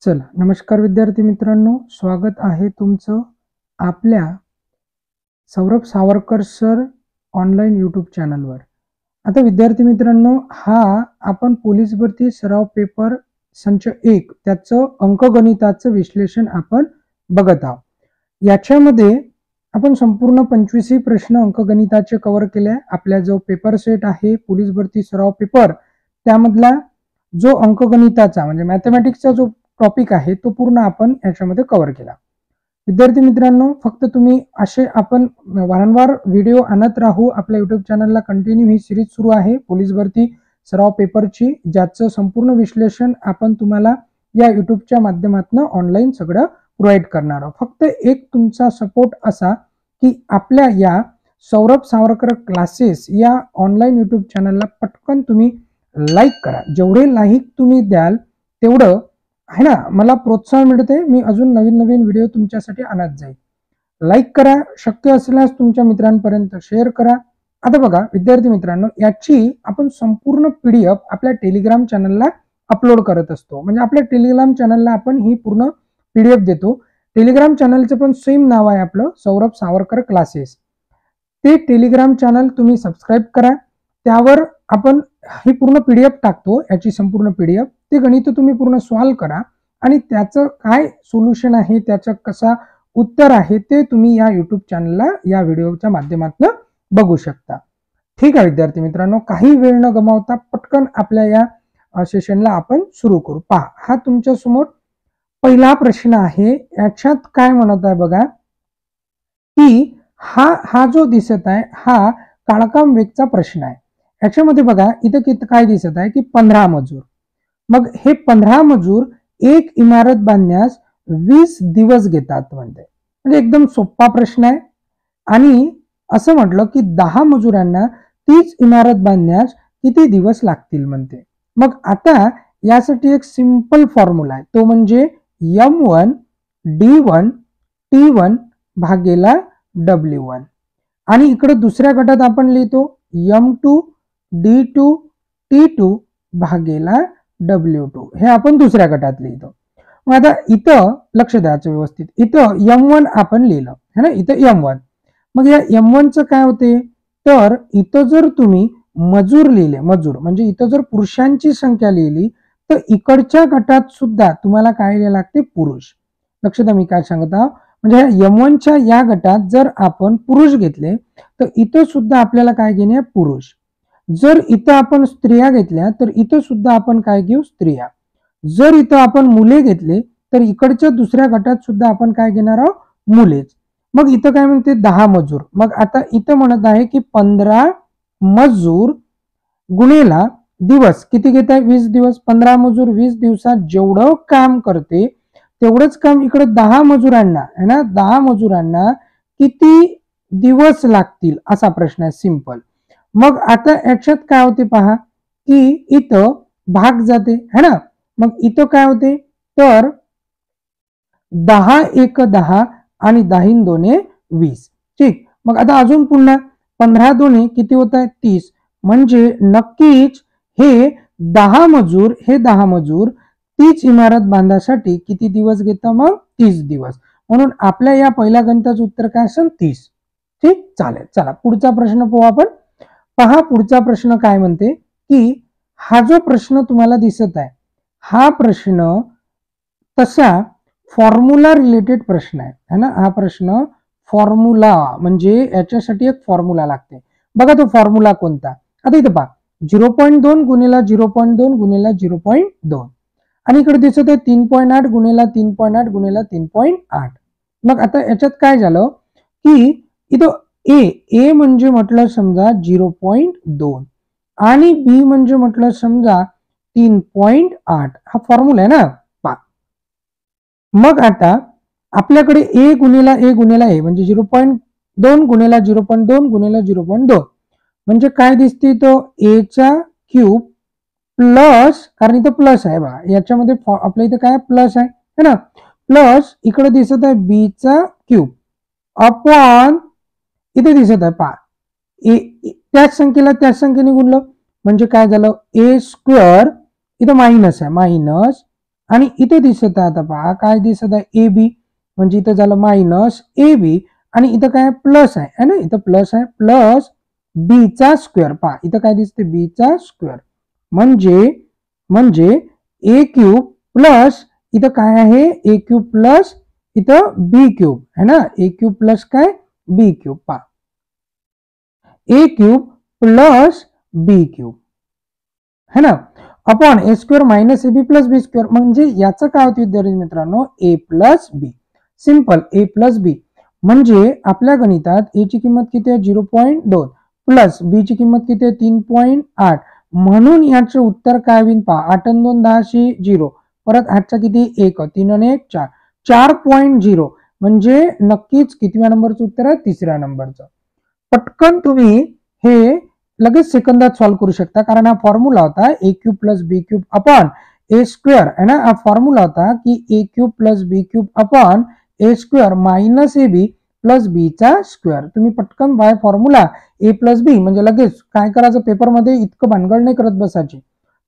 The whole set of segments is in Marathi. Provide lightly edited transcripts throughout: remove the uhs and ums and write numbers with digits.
चला नमस्कार विद्यार्थी मित्रांनो, स्वागत आहे तुमचं आपल्या Saurabh Savarkar sir online YouTube चॅनलवर। आता विद्यार्थी मित्रांनो, हा आपण पोलीस भरती सराव पेपर संच 1 त्याचं अंकगणिताचं विश्लेषण आपण बघत आहोत। याच्यामध्ये आपण संपूर्ण 25 प्रश्न अंकगणिताचे कव्हर केले। आपला जो पेपर सेट आहे पोलीस भरती सराव पेपर, त्यामधला जो अंकगणिताचा म्हणजे मॅथमॅटिक्सचा जो टॉपिक आहे तो पूर्ण आपण याच्यामध्ये कव्हर केला। विद्यार्थी मित्रांनो, फक्त तुम्ही असे आपण वारंवार व्हिडिओ आणत राहू। आपल्या YouTube चॅनलला कंटिन्यू ही सिरीज सुरू आहे पोलीस भरती सराव पेपरची, ज्याचं संपूर्ण विश्लेषण आपण तुम्हाला या YouTubeच्या माध्यमातून ऑनलाईन सगळं प्रोव्हाइड करणार आहोत। फक्त एक तुमचा सपोर्ट असा की आपल्या या सौरभ सावरकर क्लासेस या ऑनलाईन YouTube चॅनलला पटकन तुम्ही लाईक करा। जेवढे लाईक तुम्ही द्याल तेवढं है ना मला प्रोत्साहन मिळते, मी अजून नवीन नवीन व्हिडिओ तुमच्यासाठी आणत जाईल। लाईक करा, शक्य असल्यास तुमच्या मित्रांपर्यंत शेअर करा। आता बघा विद्यार्थी मित्रांनो, याची आपण संपूर्ण PDF आपल्या टेलिग्राम चॅनलला अपलोड करत असतो। म्हणजे आपल्या टेलिग्राम चॅनलला आपण ही पूर्ण PDF देतो। टेलिग्राम चॅनलचं पण सेम नाव आहे आपलं, सौरभ सावरकर क्लासेस। ते टेलिग्राम चॅनल तुम्ही सबस्क्राइब करा, त्यावर आपण ही पूर्ण PDF टाकतो, याची संपूर्ण PDF। ते गणित तुम्ही पूर्ण सॉल्व करा आणि त्याचं काय सोल्युशन आहे, त्याचं कसा उत्तर आहे ते तुम्ही या YouTube चॅनलला या व्हिडिओच्या माध्यमातून बघू शकता। ठीक आहे विद्यार्थी मित्रांनो, काही वेळ न गमावता पटकन आपल्या या सेशनला आपण सुरू करू। पहा, हा तुमच्या समोर पहिला प्रश्न आहे। याच्यात काय म्हणत आहे बघा की हा जो दिसत आहे हा काळकाम वेगचा प्रश्न आहे। याच्यामध्ये बघा इथे काय दिसत आहे की 15 मजूर। मग हे 15 मजूर एक इमारत बांधण्यास 20 दिवस घेतात म्हणते। म्हणजे एकदम सोपा प्रश्न आहे। आणि असं म्हटलं की 10 मजुरांना तीच इमारत बांधण्यास किती दिवस लागतील म्हणते। मग आता यासाठी एक सिंपल फॉर्म्युला आहे, तो म्हणजे M1 D1 T1 भागेला W1। आणि इकडे दुसऱ्या गटात आपण लिहितो M2 D2 T2 भागेला W2, हे आपण दुसऱ्या गटात लिहितो। मग आता इथं लक्ष द्यायचं व्यवस्थित, इथं M1 आपण लिहिलं है ना, इथं M1। मग या M1 चं काय होते, तर इथं जर तुम्ही मजूर लिहिले, मजूर म्हणजे इथं जर पुरुषांची संख्या लिहिली तर इकडच्या गटात सुद्धा तुम्हाला काय लिहायला लागते, पुरुष। लक्ष द्या मी काय सांगत आहोत, म्हणजे M1 च्या या गटात जर आपण पुरुष घेतले तर इथं सुद्धा आपल्याला काय घेणे, पुरुष। जर इथं आपण स्त्रिया घेतल्या तर इथं सुद्धा आपण काय घेऊ, स्त्रिया। जर इथं आपण मुले घेतले तर इकडच्या दुसऱ्या गटात सुद्धा आपण काय घेणार आहोत, मुलेच। मग इथं काय म्हणते 10 मजूर। मग आता इथं म्हणत आहे की 15 मजूर गुणेला दिवस किती घेत आहे, 20 दिवस। 15 मजूर 20 दिवसात जेवढं काम करते तेवढंच काम इकडे 10 मजुरांना है ना, 10 मजुरांना किती दिवस लागतील असा प्रश्न आहे, सिंपल। मग आता याच्यात काय होते पहा की इथं भाग जाते है ना। मग इथं काय होते, तर 10 एक 10 आणि 10 दोने 20। ठीक, मग आता अजून पुन्हा 15 दोने किती होत आहे, 30। म्हणजे नक्कीच हे 10 मजूर तीच इमारत बांधण्यासाठी किती दिवस घेतात, मग 30 दिवस। म्हणून आपल्या या पहिल्या गणिताचं उत्तर काय असेल, 30। ठीक, चालेल। चला पुढचा प्रश्न पाहू आपण। पहा पुढचा प्रश्न काय म्हणते की हा जो प्रश्न तुम्हाला दिसत आहे हा प्रश्न तसा फॉर्म्युला रिलेटेड प्रश्न आहे है ना। हा प्रश्न फॉर्म्युला म्हणजे याच्यासाठी एक फॉर्म्युला लागते। बघा तो फॉर्म्युला कोणता, आता इथे पहा 0.2 गुणिला 0.2 गुणिला 0.2 आणि इकडे दिसत आहे 3.8 गुणिला 3.8 गुणिला 3.8। मग आता याच्यात काय झालं की इथं ए म्हणजे म्हटलं समजा 0.2 आणि बी म्हणजे म्हटलं समजा 3.8, हा फॉर्म्युला आहे ना। पहा मग आता आपल्याकडे ए गुणिला ए म्हणजे 0.2 गुणिला 0.2 गुणिला 0.2 म्हणजे काय दिसते, तो ए चा क्यूब प्लस, कारण इथं प्लस आहे बघा, याच्यामध्ये आपल्या इथे काय प्लस आहे है ना, प्लस इकडे दिसत आहे बी चा क्यूब अपॉन इथे दिसत आहे पहा त्याच संख्येला त्याच संख्येने गुणलं म्हणजे काय झालं, ए स्क्वेअर, इथं मायनस आहे, मायनस आणि इथे दिसत आहे, आता पहा काय दिसत आहे, ए बी, म्हणजे इथं झालं मायनस ए बी, आणि इथं काय प्लस आहे ना, इथं प्लस आहे, प्लस बी चा स्क्वेअर. पहा इथं काय दिसते, बी चा स्क्वेअर, म्हणजे ए क्यूब प्लस इथं काय आहे, ए क्यूब प्लस इथं बी क्यूब है ना, ए क्यूब प्लस काय बी क्यूब. पहा A cube plus B cube है ना, upon A square minus A B plus B square. म्हणजे याचं काय होतं विद्यार्थी मित्रांनो, A plus B. Simple, A plus B. म्हणजे आपल्या गणितात ए ची किंमत किती आहे, 0.2 प्लस बी ची किंमत किती आहे, 3.8. म्हणून याचं उत्तर काय होईल, पहा 8 आणि 2 10 0, परत 8चा किती 1, 3 आणि 1 4, 4.0. म्हणजे नक्कीच कितव्या नंबरचं उत्तर आहे, तिसऱ्या नंबरचं. पटकन तुम्ही हे लगेच सेकंदात सॉल्व्ह करू शकता, कारण हा फॉर्म्युला होता A cube plus B cube upon A square है ना. हा फॉर्म्युला होता की A cube plus B cube upon A square minus A B plus B चा स्क्वेअर. तुम्ही पटकन by formula A plus B, म्हणजे लगेच काय करायचं, पेपरमध्ये इतकं भानगड नाही करत बसायची.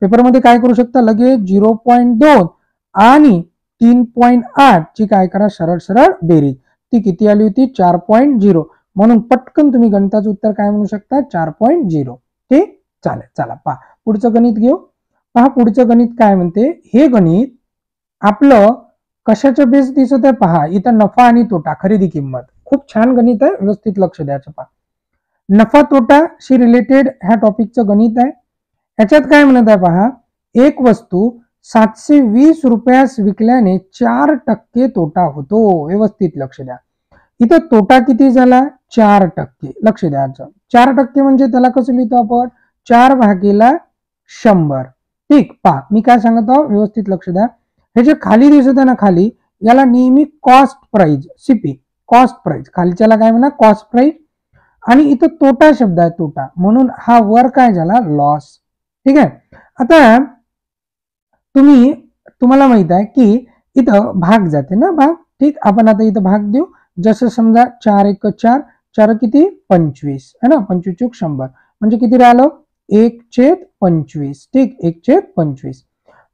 पेपरमध्ये काय करू शकता, लगेच 0.2 आणि 3.8 ची काय करा, सरळ सरळ बेरीज. ती किती आली होती, 4.0. म्हणून पटकन तुम्ही गणिताचं उत्तर काय म्हणू शकता, 4.0. ठीक, चालेल. चला पहा पुढचं गणित घेऊ. पहा पुढचं गणित काय म्हणते, हे गणित आपलं कशाच्या बेस दिसत आहे, पहा इथं नफा आणि तोटा, खरेदी किंमत. खूप छान गणित आहे, व्यवस्थित लक्ष द्यायचं. पहा नफा तोटाशी रिलेटेड ह्या टॉपिकचं गणित आहे. याच्यात काय म्हणत आहे, पहा एक वस्तू 720 रुपयास विकल्याने 4% तोटा होतो. व्यवस्थित लक्ष द्या, इथं तोटा किती झाला, 4%. लक्ष द्यायचं, 4% म्हणजे त्याला कसं लिहितो आपण, 4 भागीला 100. ठीक, पहा मी काय सांगत आहो, व्यवस्थित लक्ष द्या. हे जे खाली दिसत आहे ना, खाली याला नेहमी cost price, CP cost price, खालच्याला काय म्हणा, कॉस्ट प्राइस. आणि इथं तोटा शब्द आहे, तोटा, म्हणून हा वर काय झाला, लॉस. ठीक आहे. आता तुम्हाला माहित आहे की इथं भाग जाते ना, भाग. ठीक, आपण आता इथं भाग देऊ. जसं समजा 4 1 4, 4 किती 25 है ना, 25 चूक 100, म्हणजे किती राहिलं, 1/25. ठीक, 1/25.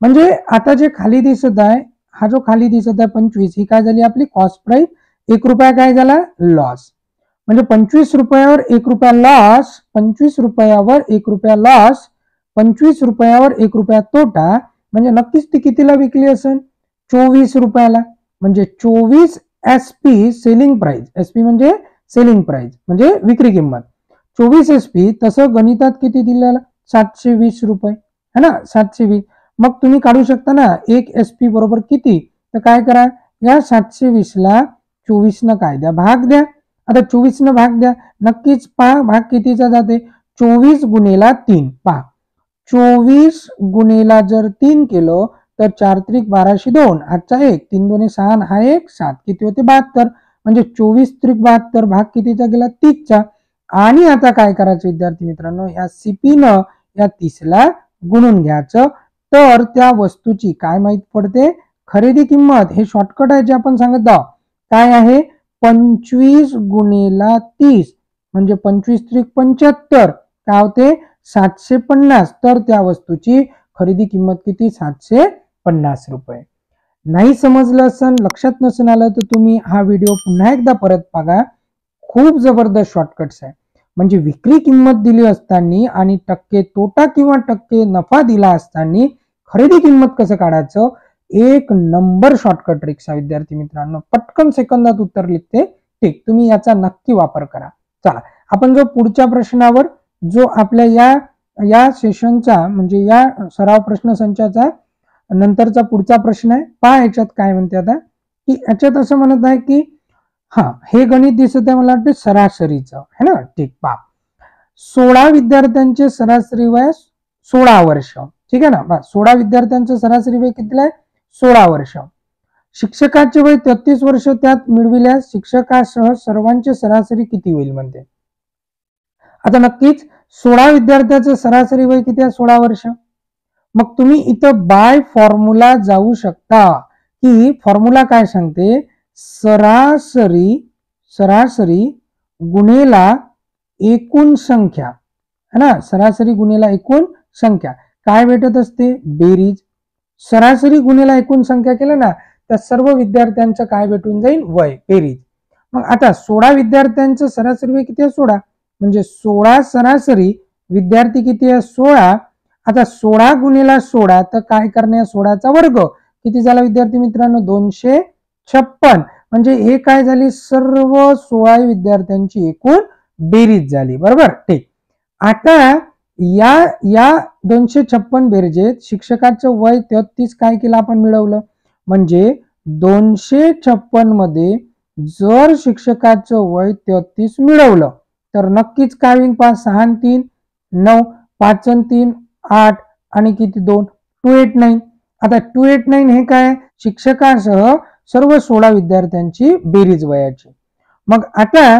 म्हणजे आता जे खाली दिसत आहे, हा जो खाली दिसत आहे 25, ही काय झाली आपली कॉस्ट प्राइस. 1 रुपया काय झाला, लॉस. म्हणजे 25 रुपयावर 1 रुपया लॉस, 25 रुपयावर 1 रुपया लॉस, 25 रुपयावर 1 रुपया तोटा. म्हणजे नक्कीच ती कितीला विकली असेल, 24 रुपयाला. म्हणजे 24 एसपी सेलिंग प्राइस, एसपी म्हणजे सेलिंग प्राइस म्हणजे विक्री किंमत, 24 एसपी. तसं गणितात किती दिलेलं, 720 रुपये है ना, 720. मग तुम्ही काढू शकता ना, 1 एसपी बरोबर किती, तर काय करा, या 720 ला 24 न काय द्या, भाग द्या. आता 24 न भाग द्या, नक्कीच पहा भाग कितीचा जाते, 24 गुणेला 3. पहा 24 गुणेला जर 3 केलं तर 4 त्रिक 12 2, हातचा 1, 3 2 6, हा 1 7, किती होते 72. म्हणजे 24 त्रिक 72, भाग कितीचा गेला, 30 चा. आणि आता काय करायचं विद्यार्थी मित्रांनो, या सीपी न या 30 ला गुणून घ्यायचं. तर त्या वस्तूची काय माहित पडते, खरेदी किंमत. हे शॉर्टकट आहे जे आपण सांगत आहोत. काय आहे, 25 गुणेला 30, म्हणजे 25 त्रिक 75, काय होते 750. तर त्या वस्तूची खरेदी किंमत किती, 750 रुपये. नाही समजलं असेल, लक्षात नसेल आलं, तर तुम्ही हा व्हिडिओ पुन्हा एकदा परत बघा. खूप जबरदस्त शॉर्टकट्स आहे. म्हणजे विक्री किंमत दिली असताना आणि टक्के तोटा किंवा टक्के नफा दिला असताना खरेदी किंमत कसं काढायचं, एक नंबर शॉर्टकट ट्रिक्स आहे विद्यार्थी मित्रांनो. पटकन सेकंदात उत्तर लिखते. ठीक, तुम्ही याचा नक्की वापर करा. चला आपण जो पुढच्या प्रश्नावर, जो आपल्या या सेशनचा म्हणजे या सराव प्रश्न संचाचा नंतरचा पुढचा प्रश्न आहे. पहा याच्यात काय म्हणते आता, की याच्यात असं म्हणत आहे की हे गणित दिसत आहे, मला वाटतं सरासरीचं है ना. ठीक, पहा 16 विद्यार्थ्यांचे सरासरी वय 16 वर्ष. ठीक आहे ना, 16 विद्यार्थ्यांचं सरासरी वय किती आहे, 16 वर्ष. शिक्षकाचे वय 33 वर्ष, त्यात मिळविल्यास शिक्षकासह सर्वांचे सरासरी किती होईल म्हणते. आता नक्कीच 16 विद्यार्थ्याचं सरासरी वय किती आहे, 16 वर्ष. मग तुम्ही इथं बाय फॉर्म्युला जाऊ शकता, की फॉर्म्युला काय सांगते, सरासरी गुणेला एकूण संख्या है ना, सरासरी गुणेला एकूण संख्या काय भेटत असते, बेरीज. सरासरी गुणिले एकूण संख्या केलं ना तर सर्व विद्यार्थ्यांचं काय भेटून जाईल, वय, बेरीज. मग आता 16 विद्यार्थ्यांचं सरासरी वय किती आहे, 16, म्हणजे 16 सरासरी विद्यार्थी किती आहे, 16. आता 16 गुणिले 16 तर काय करणे, 16चा वर्ग किती झाला विद्यार्थी मित्रांनो, 256. म्हणजे हे काय झाली, सर्व 16 विद्यार्थ्यांची एकूण बेरीज झाली, बरोबर. ठीक. आता या 256 बेरजेत शिक्षकाचं वय 33 काय केलं आपण मिळवलं, म्हणजे 256 मध्ये जर शिक्षकाचं वय 33 मिळवलं तर नक्कीच काय होईल, 5 6 3 9 5 3 8 आणि किती 2 289. आता 289 हे काय, शिक्षकासह सर्व 16 विद्यार्थ्यांची बेरीज वयाची. मग आता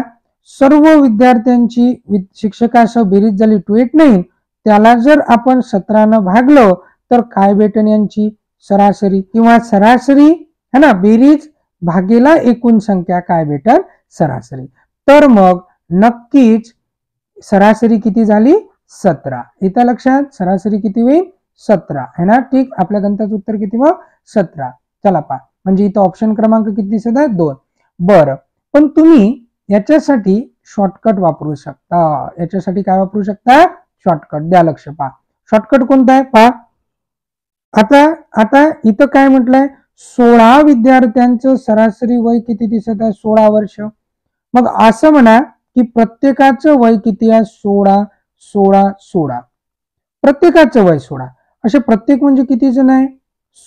सर्व विद्यार्थ्यांची शिक्षकासह बेरीज झाली 289. त्याला जर आपण 17 भागलं तर काय भेटेल, यांची सरासरी किंवा सरासरी है ना, बेरीज भागेला एकूण संख्या काय भेटेल, सरासरी. तर मग नक्कीच सरासरी किती झाली, 17. इथं लक्षात, सरासरी किती होईल, 17 है ना. ठीक. आपल्या गणिताचं उत्तर किती, मग 17. चला पहा, म्हणजे इथं ऑप्शन क्रमांक किती दिसत आहे, 2. बरं, पण तुम्ही याच्यासाठी शॉर्टकट वापरू शकता. याच्यासाठी काय वापरू शकता, शॉर्टकट. द्या लक्ष, पहा शॉर्टकट कोणता आहे, पहा. आता इथं काय म्हटलंय, 16 विद्यार्थ्यांचं सरासरी वय किती दिसत आहे, 16 वर्ष. मग असं म्हणा की प्रत्येकाचं वय किती आहे, 16 16 16. प्रत्येकाचं वय 16. असे प्रत्येक म्हणजे किती जण आहे,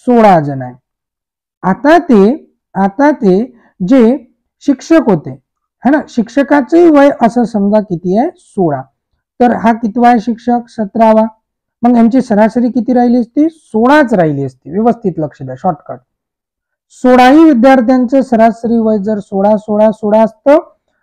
16 जण आहे. आता ते जे शिक्षक होते है ना, शिक्षकाचंही वय असं समजा किती आहे, 16. तर हा कितवा आहे शिक्षक, 17वा. मग यांची सरासरी किती राहिली असती, 16च राहिली असती. व्यवस्थित लक्ष द्या, शॉर्टकट. 16 विद्यार्थ्यांचं सरासरी वय जर 16 16 16 असतं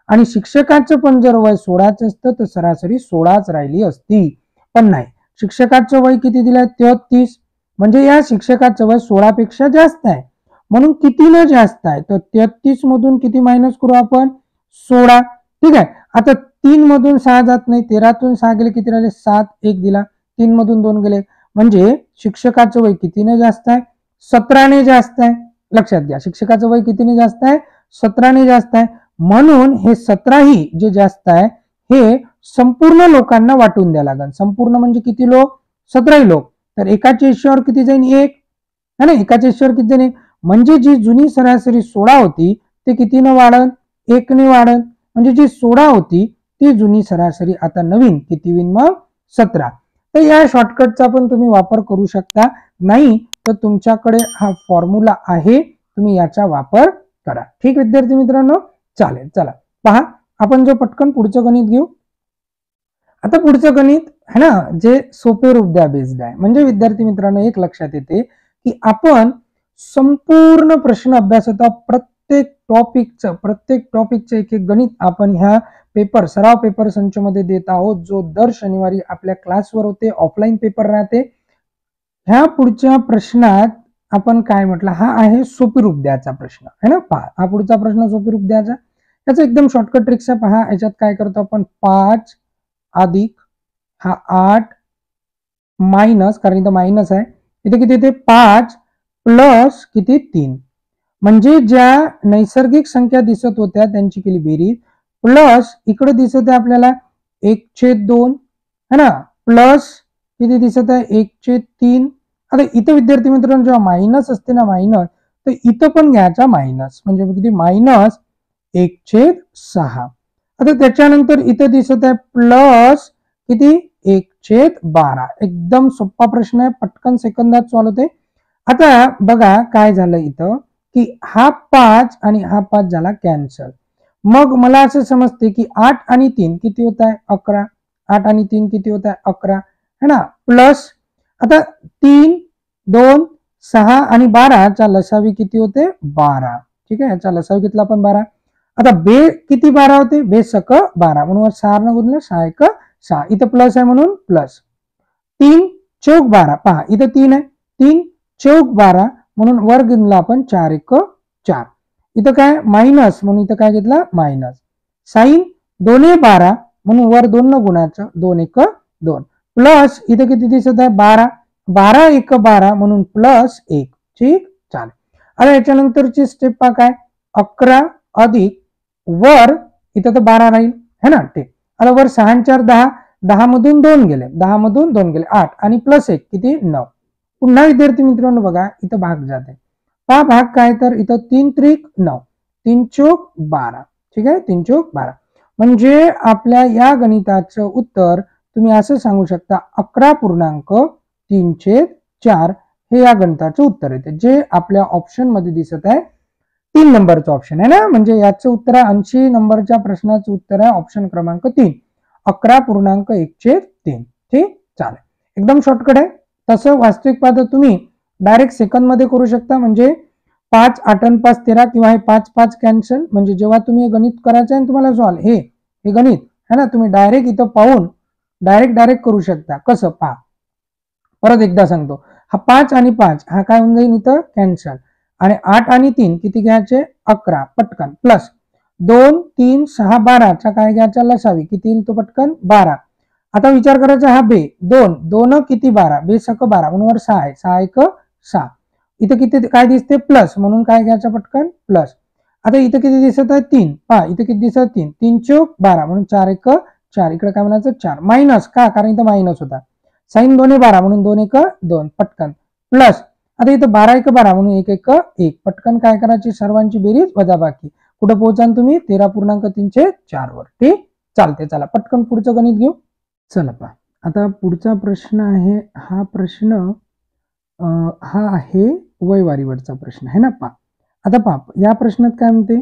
आणि शिक्षकाचं पण जर वय 16च असतं तर सरासरी 16च राहिली असती. पण नाही, शिक्षकाचं वय किती दिलंय, 33. म्हणजे या शिक्षकाचं वय 16 पेक्षा जास्त आहे. म्हणून कितीनं जास्त आहे, तर 33 मधून किती मायनस करू आपण, 16. ठीक आहे. आता 3 मधून 6 जात नाही, 13तून 6 गेले किती राहिले, 7. 1 दिला, 3 मधून 2 गेले, म्हणजे शिक्षकाचं वय कितीने जास्त आहे, 17ने जास्त आहे. लक्षात घ्या, शिक्षकाचं वय कितीने जास्त आहे, 17ने जास्त आहे. म्हणून हे 17ही जे जास्त आहे हे संपूर्ण लोकांना वाटून द्या लागेल. संपूर्ण म्हणजे किती लोक, 17 लोक. तर एकाच्या हिशोबावर किती जाईल, 1 है ना, एकाच्या हिशोबावर किती जाईल, म्हणजे जी जुनी सरासरी 16 होती ते कितीने वाढन, 1ने वाढन. म्हणजे जी 16 होती ती जुनी सरासरी आता नवीन किती होईल, मग 17. तर या शॉर्टकटचा पण तुम्ही वापर करू शकता. नाही तर तुमच्याकडे हा फॉर्म्युला आहे, तुम्ही याचा वापर करा. ठीक विद्यार्थी मित्रांनो, चालेल. चला पहा, आपण जो पटकन पुढचं गणित घेऊ. आता पुढचं गणित है ना, जे सोपे रूप द्या बेस्ड आहे. म्हणजे विद्यार्थी मित्रांनो एक लक्षात येते की आपण संपूर्ण प्रश्न अभ्यासाचा प्रत्येक टॉपिकचं एक एक गणित आपण ह्या पेपर सराव पेपर संच मध्ये देत आहोत, जो दर शनिवारी आपल्या क्लासवर होते, ऑफलाईन पेपर राहते. ह्या पुढच्या प्रश्नात आपण काय म्हटलं, हा आहे सोपी रूप द्यायचा प्रश्न है ना. पहा, हा पुढचा प्रश्न सोपी रूप द्यायचा, याचा एकदम शॉर्टकट ट्रिक्स आहे. पहा, याच्यात काय करतो आपण, 5 अधिक हा 8 मायनस, कारण इथं मायनस आहे, इथे किती येते 5 प्लस किती 3. म्हणजे ज्या नैसर्गिक संख्या दिसत होत्या त्यांची केली बेरीज, प्लस इकडे दिसत आहे आपल्याला 1/2 है ना, प्लस किती दिसत आहे 1/3. आता इथं विद्यार्थी मित्रांनो जेव्हा मायनस असते ना, मायनस, तर इथं पण घ्यायचा मायनस, म्हणजे किती मायनस 1/6. आता त्याच्यानंतर इथं दिसत आहे प्लस किती 1/12. एकदम सोपा प्रश्न आहे, पटकन सेकंदात सॉल्व्ह होते. आता बघा काय झालं इथं की हा 5 आणि हा 5 झाला कॅन्सल. मग मला असं समजते की 8 आणि 3 किती होत आहे, 11. 8 आणि 3 किती होत आहे, 11 है ना, प्लस आता 3 2 6 आणि 12 चा लसावी किती होते, 12. ठीक आहे, याचा लसावी घेतला आपण 12. आता बे किती 12 होते, बे सक 12, म्हणून 6 न गुणलं 6 1 6. इथं प्लस आहे म्हणून प्लस 3 चौक 12. पहा इथं 3 आहे, 3 चौक 12 म्हणून वर घेतला आपण 4 1 4. इथं काय मायनस, म्हणून इथं काय घेतला मायनस. साइन 2 12 म्हणून वर 2 न गुणाचं 2 1 2. प्लस इथं किती दिसत आहे 12, 12 एक 12 म्हणून प्लस 1. ठीक, चालेल. आता याच्यानंतरची स्टेप पहा काय, 11 अधिक वर इथं तर 12 राहील है ना. ठीक, आता वर 6 आणि 4 10, 10 मधून 2 गेले, 10 मधून 2 गेले 8 आणि प्लस 1 किती 9. पुन्हा विद्यार्थी मित्रांनो बघा इथं भाग जाते. पहा भाग काय, तर इथं 3 त्रिक 9, 3 चोक 12. ठीक आहे, 3 चोक 12. म्हणजे आपल्या या गणिताचं उत्तर तुम्ही असं सांगू शकता 11.3/4 हे या गणिताचं उत्तर येते, जे आपल्या ऑप्शन मध्ये दिसत आहे 3 नंबरचं ऑप्शन आहे ना. म्हणजे याचं उत्तर आहे 80 नंबरच्या प्रश्नाचं उत्तर आहे ऑप्शन क्रमांक 3, 11.1/3. ठीक, चालेल. एकदम शॉर्टकट आहे. तसं वास्तविक पाहता तुम्ही डायरेक्ट सेकंद मध्ये करू शकता. म्हणजे 5 8 आणि 5 13 किंवा हे 5 5 कॅन्सल. म्हणजे जेव्हा तुम्ही गणित करायचं आहे तुम्हाला सॉल्व हे गणित है ना, तुम्ही डायरेक्ट इथं पाहून डायरेक्ट करू शकता. कसं पहा, परत एकदा सांगतो. हा 5 आणि 5 हा काय होऊन जाईल इथं कॅन्सल. आणि 8 आणि 3 किती घ्यायचे 11 पटकन, प्लस 2 3 6 12 चा काय घ्यायचा लसावी किती येईल तो पटकन 12. आता विचार करायचा हा बे 2 2 किती 12, बे सक 12 म्हणून वर 6 आहे, 6 1 6. इथं किती काय दिसते प्लस म्हणून काय घ्यायचं पटकन प्लस. आता इथं किती दिसत आहे 3, पहा इथं किती दिसत 3, 3 चोक 12 म्हणून 4 1 4. इकडे काय म्हणायचं 4 मायनस का, कारण इथं मायनस होता. साइन 2 12 म्हणून 2 1 2 पटकन प्लस. आता इथं 12 1 12 म्हणून 1 1 1 पटकन काय करायची सर्वांची बेरीज वजाबाकी. कुठं पोहोचाल तुम्ही 13.3/4 वर. ठीक, चालते. चला पटकन पुढचं गणित घेऊ. चला पहा, आता पुढचा प्रश्न आहे. हा प्रश्न हा आहे वयवारीवरचा प्रश्न आहे ना. पहा आता पहा या प्रश्नात काय म्हणते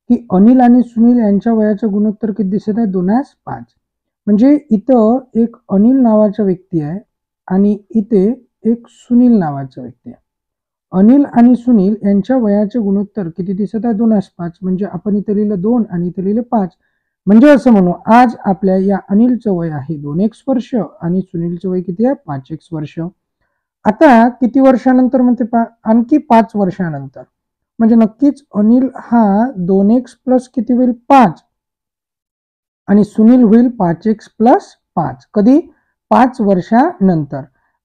की अनिल आणि सुनील यांच्या वयाचं गुणोत्तर किती दिसत आहे 2:5. म्हणजे इथं एक अनिल नावाचा व्यक्ती आहे आणि इथे एक सुनील नावाचा व्यक्ती आहे. अनिल आणि सुनील यांच्या वयाचे गुणोत्तर किती दिसत आहे 2:5. म्हणजे आपण इथे लिहिलं 2 आणि इथे लिहिलं 5. म्हणजे असं म्हणू आज आपल्या या अनिलचं वय आहे 2x वर्ष आणि सुनीलचं वय किती आहे 5x वर्ष. आता किती वर्षानंतर म्हणते पहा, आणखी 5 वर्षानंतर. म्हणजे नक्कीच अनिल हा 2x प्लस किती होईल 5 आणि सुनील होईल 5x प्लस 5. कधी 5 वर्षानंतर.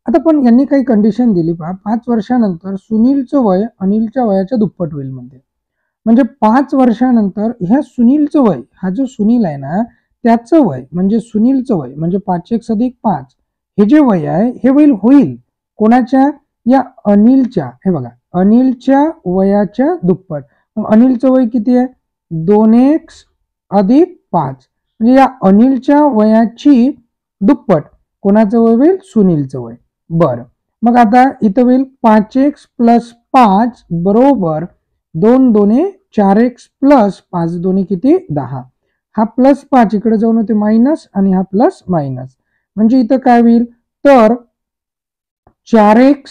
आता पण यांनी काही कंडिशन दिली पहा, 5 वर्षानंतर सुनीलचं वय अनिलच्या वयाच्या दुप्पट होईल म्हणते. म्हणजे 5 वर्षानंतर ह्या सुनीलचं वय, हा जो सुनील आहे ना त्याचं वय म्हणजे सुनीलचं वय म्हणजे 5x अधिक 5 हे जे वय आहे हे होईल कोणाच्या, या अनिलच्या. हे बघा अनिलच्या वयाच्या दुप्पट. मग अनिलचं वय किती आहे 2x अधिक 5. म्हणजे या अनिलच्या वयाची दुप्पट कोणाचं वय होईल सुनीलचं वय. बरं, मग आता इथं होईल 5x प्लस 5 बरोबर 2 2 4x प्लस 5 2 किती 10. हा प्लस 5 इकडे जाऊन होते मायनस आणि हा प्लस मायनस. म्हणजे इथं काय होईल तर 4x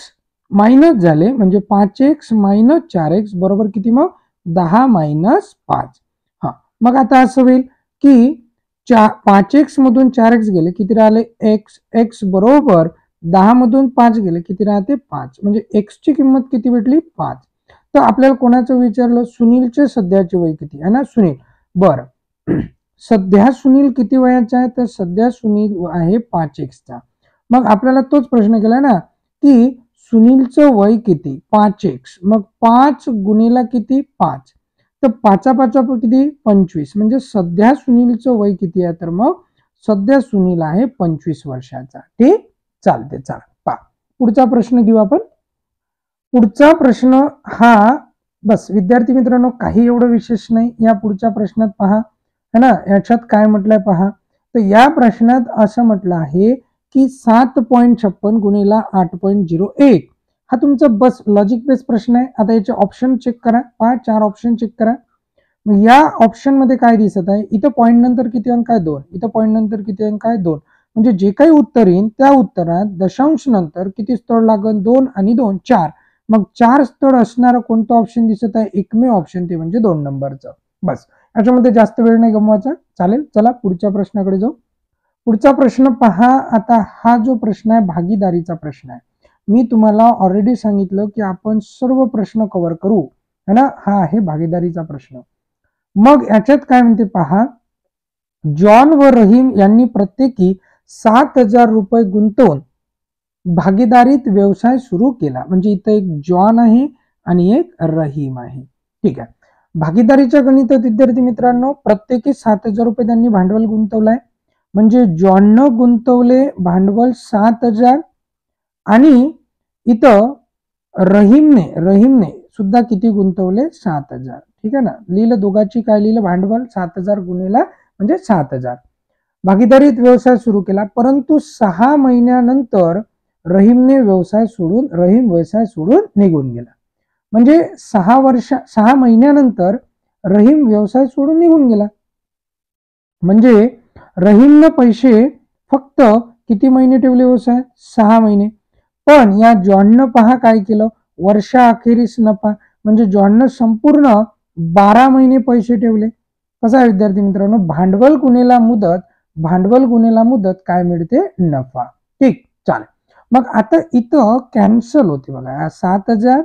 मायनस झाले म्हणजे 5x मायनस 4x बरोबर किती मग 10 मायनस 5. हा मग आता असं होईल की 5x मधून 4x गेले किती राहिले x, x बरोबर 10 मधून 5 गेले किती राहते 5. म्हणजे x ची किंमत किती भेटली 5. तर आपल्याला कोणाचं विचारलं सुनीलचे सध्याचे वय किती आहे ना सुनील. बरं सध्या सुनील किती वयाचा आहे तर सध्या सुनील आहे 5x चा. मग आपल्याला तोच प्रश्न केला ना की सुनीलचं वय किती 5x, मग 5 गुणिला किती 5 तर 5 5 किती 25. म्हणजे सध्या सुनीलचं वय किती आहे तर मग सध्या सुनील आहे 25 वर्षाचा. ठीक, चालते. चला पहा पुढचा प्रश्न घेऊ आपण. पुढचा प्रश्न हा बस विद्यार्थी मित्रांनो काही एवढं विशेष नाही. या पुढच्या प्रश्नात पहा है ना, याच्यात काय म्हटलंय पहा. तर या प्रश्नात असं म्हटलं आहे की 7.56 गुणिला 8.01 हा तुमचा बस लॉजिक बेस्ड प्रश्न आहे. आता याचे ऑप्शन चेक करा. पहा 4 ऑप्शन चेक करा. मग या ऑप्शन मध्ये काय दिसत आहे इथं पॉईंट नंतर किती अंक आहे 2, इथं पॉईंट नंतर किती अंक आहे 2. म्हणजे जे काही उत्तर येईल त्या उत्तरात दशांश नंतर किती स्थळ लागेल 2 आणि 2 4. मग 4 स्थळ असणारं कोणतं ऑप्शन दिसत आहे एकमेव ऑप्शन ते म्हणजे 2 नंबरचं. बस याच्यामध्ये जास्त वेळ नाही गमवायचा. चालेल, चला पुढच्या प्रश्नाकडे जाऊ. पुढचा प्रश्न पहा. आता हा जो प्रश्न आहे भागीदारीचा प्रश्न आहे. मी तुम्हाला ऑलरेडी सांगितलं की आपण सर्व प्रश्न कव्हर करू है ना. हा आहे भागीदारीचा प्रश्न. मग याच्यात काय म्हणते पहा, जॉन व रहीम यांनी प्रत्येकी 7,000 रुपये गुंतवून भागीदारीत व्यवसाय सुरू केला. म्हणजे इथं एक जॉन आहे आणि एक रहीम आहे. ठीक आहे. भागीदारीच्या गणितात विद्यार्थी मित्रांनो प्रत्येकी 7,000 रुपये त्यांनी भांडवल गुंतवलंय. म्हणजे जॉननं गुंतवले भांडवल 7,000 आणि इथं रहीमने सुद्धा किती गुंतवले 7,000. ठीक आहे ना. लिहिलं दोघांची काय लिहिलं भांडवल 7,000 गुणिला म्हणजे 7,000. भागीदारीत व्यवसाय सुरू केला परंतु 6 महिन्यानंतर रहीम व्यवसाय सोडून निघून गेला. म्हणजे 6 महिन्यानंतर रहीम व्यवसाय सोडून निघून गेला. म्हणजे रहीमनं पैसे फक्त किती महिने ठेवले व्यवसाय 6 महिने. पण या जॉननं पहा काय केलं वर्षाअखेरीस नफा म्हणजे जॉननं संपूर्ण 12 महिने पैसे ठेवले. कसं आहे विद्यार्थी मित्रांनो भांडवल गुणिला मुदत काय मिळते नफा. ठीक चालेल. मग आता इथं कॅन्सल होते बघा 7,000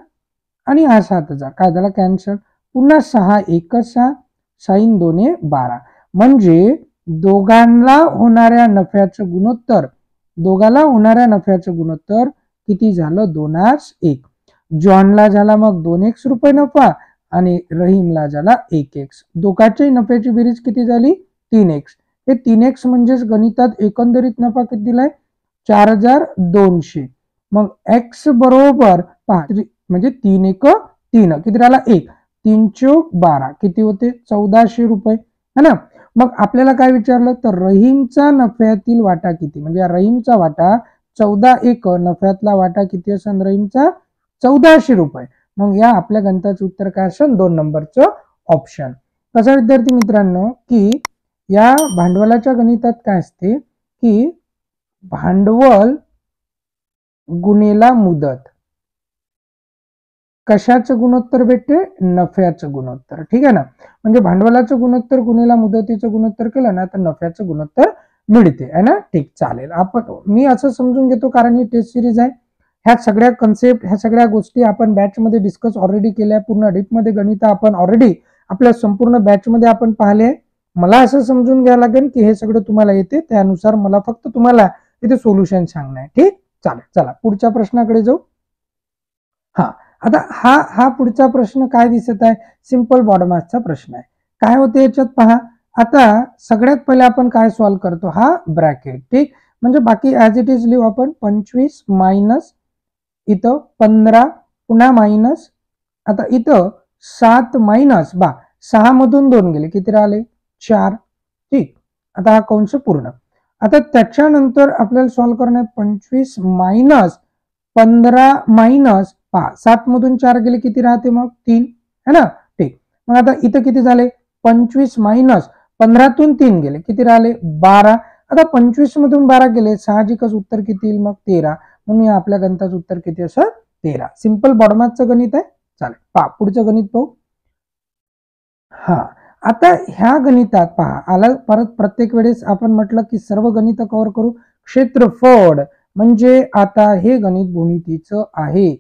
आणि 7,000 काय झाला कॅन्सल. पुन्हा 6 1 6 साइन 2 12 म्हणजे दोघांना होणाऱ्या नफ्याचं गुणोत्तर किती झालं 2:1. जॉनला झाला मग 2x रुपये नफा आणि रहीमला झाला 1x. दोघांच्याही नफ्याची बेरीज किती झाली 3x. हे 3x म्हणजेच गणितात एकंदरीत नफा किती दिलाय 4,200. मग x बरोबर म्हणजे 3 1 3 किती राहिला 1 3 चौक 12 किती होते 1,400 रुपये है ना. मग आपल्याला काय विचारलं तर रहीमचा नफ्यातील वाटा किती म्हणजे रहीमचा वाटा 14 1 नफ्यातला वाटा किती असेल रहीमचा 1,400 रुपये. मग या आपल्या गणिताचं उत्तर काय असेल 2 नंबरचं ऑप्शन. कसं विद्यार्थी मित्रांनो की या भांडवलाच्या गणितात काय असते की भांडवल गुणिला मुदत कशाचं गुणोत्तर भेटते नफ्याचं गुणोत्तर. ठीक आहे ना. म्हणजे भांडवलाचं गुणोत्तर गुणिला मुदतीचं गुणोत्तर केलं ना तर नफ्याचं गुणोत्तर मिळते है ना. ठीक चालेल. मी असं समजून घेतो कारण ही टेस्ट सिरीज आहे. ह्या सगळ्या कन्सेप्ट ह्या सगळ्या गोष्टी आपण बॅच मध्ये डिस्कस ऑलरेडी केल्या. पूर्ण डीप मध्ये गणित आपण ऑलरेडी आपल्या संपूर्ण बॅच मध्ये आपण पाहिले. मला असं समजून घ्यावं लागेल की हे सगळं तुम्हाला येते त्यानुसार मला फक्त तुम्हाला इथे सोल्युशन सांगणं आहे. ठीक चालेल. चला पुढच्या प्रश्नाकडे जाऊ. हा आता हा पुढचा प्रश्न काय दिसत आहे सिंपल बॉडमासचा प्रश्न आहे. काय होते याच्यात पहा. आता सगळ्यात पहिले आपण काय सॉल्व्ह करतो हा ब्रॅकेट. ठीक म्हणजे बाकी ऍज इट इज लिहू आपण 25 मायनस इथं 15 पुन्हा मायनस आता इथं 7 मायनस 6 मधून 2 गेले किती राहिले 4. ठीक आता हा कंस पूर्ण. आता त्याच्यानंतर आपल्याला सॉल्व्ह करणं आहे 25 मायनस 15 मायनस 7 मधून 4 गेले किती राहते मग 3 है ना. ठीक मग आता इथं किती झाले 25 मायनस 15 तून 3 गेले किती राहिले 12. आता 25 मधून 12 गेले साहजिकच उत्तर किती येईल मग 13. म्हणून आपल्या गणिताचं उत्तर किती असं 13. सिंपल बॉडमासचं गणित आहे. चालेल पुढचं गणित पाहू. हा आता ह्या गणितात पहा आला परत प्रत्येक वेळेस आपण म्हटलं की सर्व गणित कव्हर करू. क्षेत्रफळ म्हणजे आता हे गणित भूमितीचं आहे.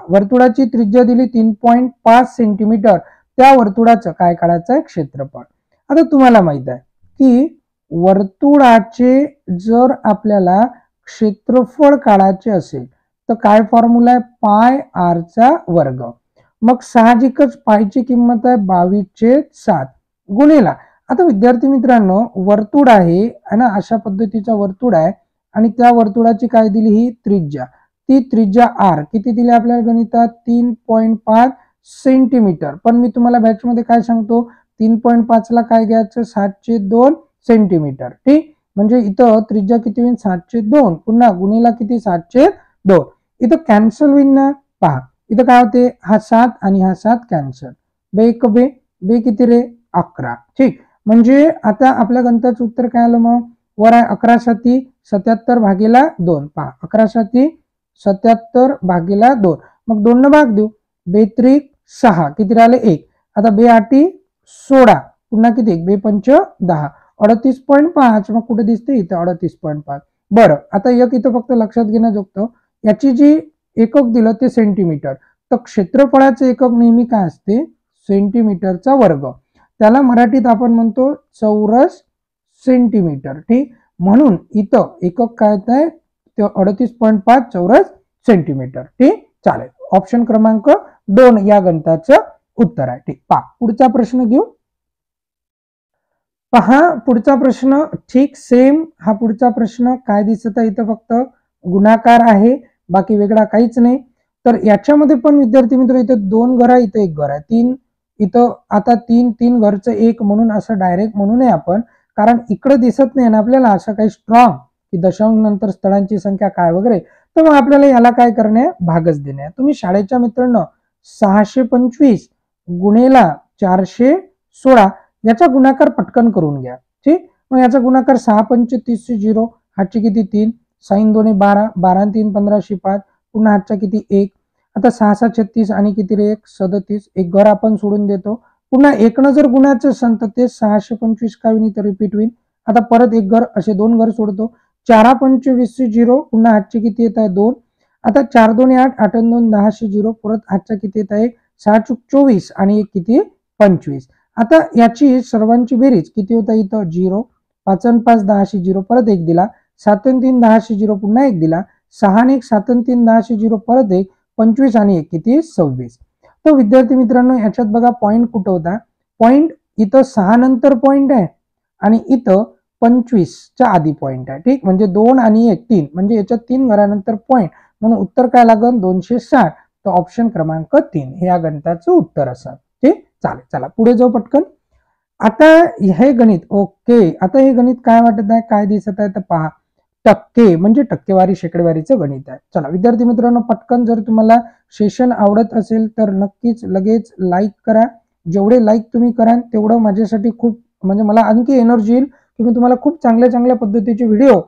वर्तुळाची त्रिज्या दिली 3.5 सेंटीमीटर. त्या वर्तुळाचं काय काढायचं आहे क्षेत्रफळ. आता तुम्हाला माहित आहे की वर्तुळाचे जर आपल्याला क्षेत्रफळ काढायचे असेल तर काय फॉर्म्युला आहे पाय आर चा वर्ग. मग साहजिकच पायची किंमत आहे 22/7 गुणिला. आता विद्यार्थी मित्रांनो वर्तुळ आहे ना अशा पद्धतीचा वर्तुळ आहे आणि त्या वर्तुळाची काय दिली ही त्रिज्या. ती त्रिज्या आर किती दिली आपल्याला गणितात 3.5 सेंटीमीटर. पण मी तुम्हाला बॅच मध्ये काय सांगतो 3.5 ला काय घ्यायचं 7/2 सेंटीमीटर. ठीक म्हणजे इथं त्रिज्या किती होईल 7/2 पुन्हा गुणिला किती 7/2. इथं कॅन्सल होईल ना. पहा इथं काय होते हा 7 आणि हा 7 कॅन्सल. बे किती रे 11. ठीक म्हणजे आता आपल्या गणिताचं उत्तर काय आलं मग वर आहे 11×7 77/2. पहा 11×7 77/2. मग 2 न भाग देऊ 2×3 6 किती राहिले 1. आता 2×8 16 पुन्हा किती 2×5 10 38.5. मग कुठे दिसते इथं 38.5. बरं आता एक इथं फक्त लक्षात घेण्याजोगतं याची जी एकक दिलं ते सेंटीमीटर. तर क्षेत्रफळाचे एकक नेहमी काय असते सेंटीमीटरचा वर्ग. त्याला मराठीत आपण म्हणतो चौरस सेंटीमीटर. ठीक म्हणून इथं एकक काय आहे 38.5 चौरस सेंटीमीटर. ठीक, चालेल. ऑप्शन क्रमांक 2 या गणिताचं उत्तर आहे. ठीक, पहा पुढचा प्रश्न घेऊ. पहा पुढचा प्रश्न, ठीक सेम हा पुढचा प्रश्न. काय दिसत आहे इथं, फक्त गुणाकार आहे, बाकी वेगळा काहीच नाही. तर याच्यामध्ये पण विद्यार्थी मित्र इथं 2 घर आहे, इथं 1 घर आहे, 3 इथं. आता 3 घरचं 1 म्हणून असं डायरेक्ट म्हणू नये आपण, कारण इकडे दिसत नाही ना आपल्याला असं काही स्ट्रॉंग की दशांश नंतर स्थळांची संख्या काय वगैरे. तर मग आपल्याला याला काय करणे, भागच देणे. तुम्ही शाळेच्या मित्रांनो 625 गुणेला 416 याचा गुणाकार पटकन करून घ्या. ठीक, मग याचा गुणाकार 6 पंच 30 0, हातचे किती 3, साइन 2 12, 12 3 15 5, पुन्हा हातचा किती 1. आता 6 6 36 आणि किती रे 1 37. एक घर आपण सोडून देतो. पुन्हा 1 न जर गुणाचं असेल तर ते 625 का होईल तर रिपीट होईल. आता परत एक घर, असे 2 घर सोडतो. 4 पंच 20 0, पुन्हा हातचे किती येत आहे 2. आता 4 2 8, 8 2 10 0, परत हातचा किती येत आहे 6 चूक 24 आणि एक किती 25. आता याची सर्वांची बेरीज किती होता इथं 0, 5 आणि 5 10 0, परत 1 दिला. 7 आणि 3 10 0, पुन्हा 1 दिला. 6 आणि 1 7 आणि 3 10 0, परत 1 25 आणि 1 किती 26. तर विद्यार्थी मित्रांनो याच्यात बघा पॉइंट कुठं होता, पॉइंट इथं 6 नंतर पॉइंट आहे आणि इथं 25च्या आधी पॉइंट आहे. ठीक, म्हणजे 2 आणि 1 3, म्हणजे याच्यात 3 घरानंतर पॉइंट, म्हणून उत्तर काय लागेल 260. तर ऑप्शन क्रमांक 3 हे या गणिताचं उत्तर असेल. ठीक, चालेल. चला पुढे जाऊ पटकन. आता हे गणित ओके, आता हे गणित काय वाटत आहे, काय दिसत आहे तर पहा, टक्के म्हणजे टक्केवारी शेकडेवारीचं गणित आहे. चला विद्यार्थी मित्रांनो पटकन, जर तुम्हाला सेशन आवडत असेल तर नक्कीच लगेच लाईक करा. जेवढे लाईक तुम्ही कराल तेवढं माझ्यासाठी खूप, म्हणजे मला आणखी एनर्जी येईल की मी तुम्हाला खूप चांगल्या पद्धतीचे व्हिडिओ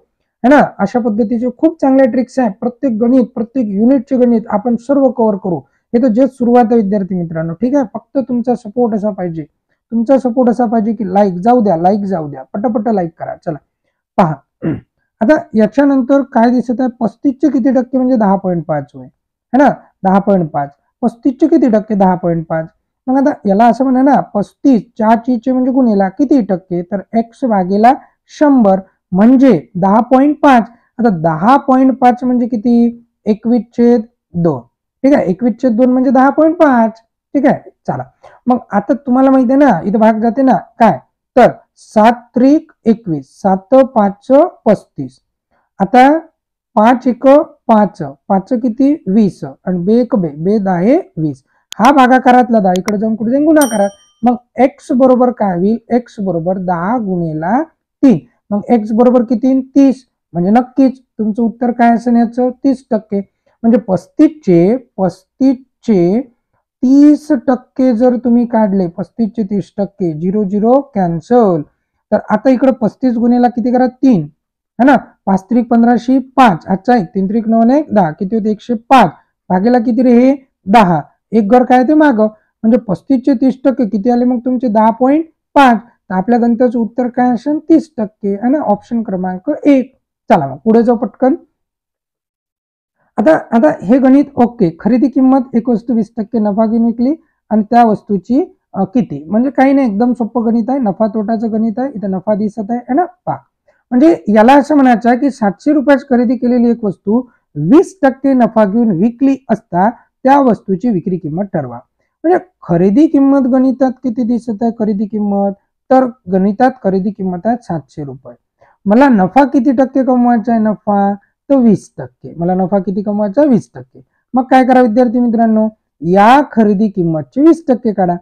है ना, अशा पद्धतीचे खूप चांगल्या ट्रिक्स आहे. प्रत्येक गणित, प्रत्येक युनिटचे गणित आपण सर्व कव्हर करू. हे तर जस्ट सुरुवात आहे विद्यार्थी मित्रांनो. ठीक आहे, फक्त तुमचा सपोर्ट असा पाहिजे, तुमचा सपोर्ट असा पाहिजे की लाईक जाऊ द्या, लाईक जाऊ द्या, पटापट लाईक करा. चला पहा, आता याच्यानंतर काय दिसत आहे, 35चे किती टक्के म्हणजे 10.5 होय है ना, 10.5. 35चे किती टक्के 10.5. मग आता याला असं म्हणा ना, 35 4 म्हणजे गुणेला किती टक्के, तर x भागेला 100 म्हणजे 10.5. आता 10.5 म्हणजे किती 21/2. ठीक आहे, 21/2 म्हणजे 10.5. ठीक आहे, चला मग आता तुम्हाला माहिती आहे ना, इथं भाग जाते ना काय, तर 7 त्रिक 21, 7 5 35. आता 5 1 5, 5 किती 20 आणि बे 1 बे, बे 10 20. हा भागाकारातला 10 इकडे जाऊन कुठे जाईल गुणाकारात. मग x बरोबर काय होईल, x बरोबर 10 गुणेला 3. मग x बरोबर किती 30, म्हणजे नक्कीच तुमचं उत्तर काय असेल याचं 30%. म्हणजे 35चे 30% जर तुम्ही काढले, 35चे 30%, 0 0 कॅन्सल. तर आता इकडे 35 गुणेला किती करा 3 है ना, 5 त्रिक 15 5, आजचा 1 3 त्रिक 9 1 10, किती होते 105 भागेला किती रे हे 10. एक घर काय ते माग, म्हणजे 35चे 30% किती आले मग तुमचे 10.5. तर आपल्या गणिताचं उत्तर काय असेल 30% है ना, ऑप्शन क्रमांक 1. चला मग पुढे जाऊ पटकन. आता हे गणित ओके, खरेदी किंमत एक वस्तू 20% नफा घेऊन विकली आणि त्या वस्तूची किती, म्हणजे काही नाही, एकदम सोपं गणित आहे, नफा तोटाचं गणित आहे. इथं नफा दिसत आहे ना, पहा. म्हणजे याला असं म्हणायचं आहे की 700 रुपयात खरेदी केलेली एक वस्तू 20% नफा घेऊन विकली असता त्या वस्तूची विक्री किंमत ठरवा. म्हणजे खरेदी किंमत गणितात किती दिसत आहे, खरेदी किंमत, तर गणितात खरेदी किंमत आहे 700 रुपये. मला नफा किती टक्के कमवायचा आहे, नफा तर 20%. मला नफा किती कमवायचा 20%. मग काय करा विद्यार्थी मित्रांनो, या खरेदी किंमतचे 20% काढा.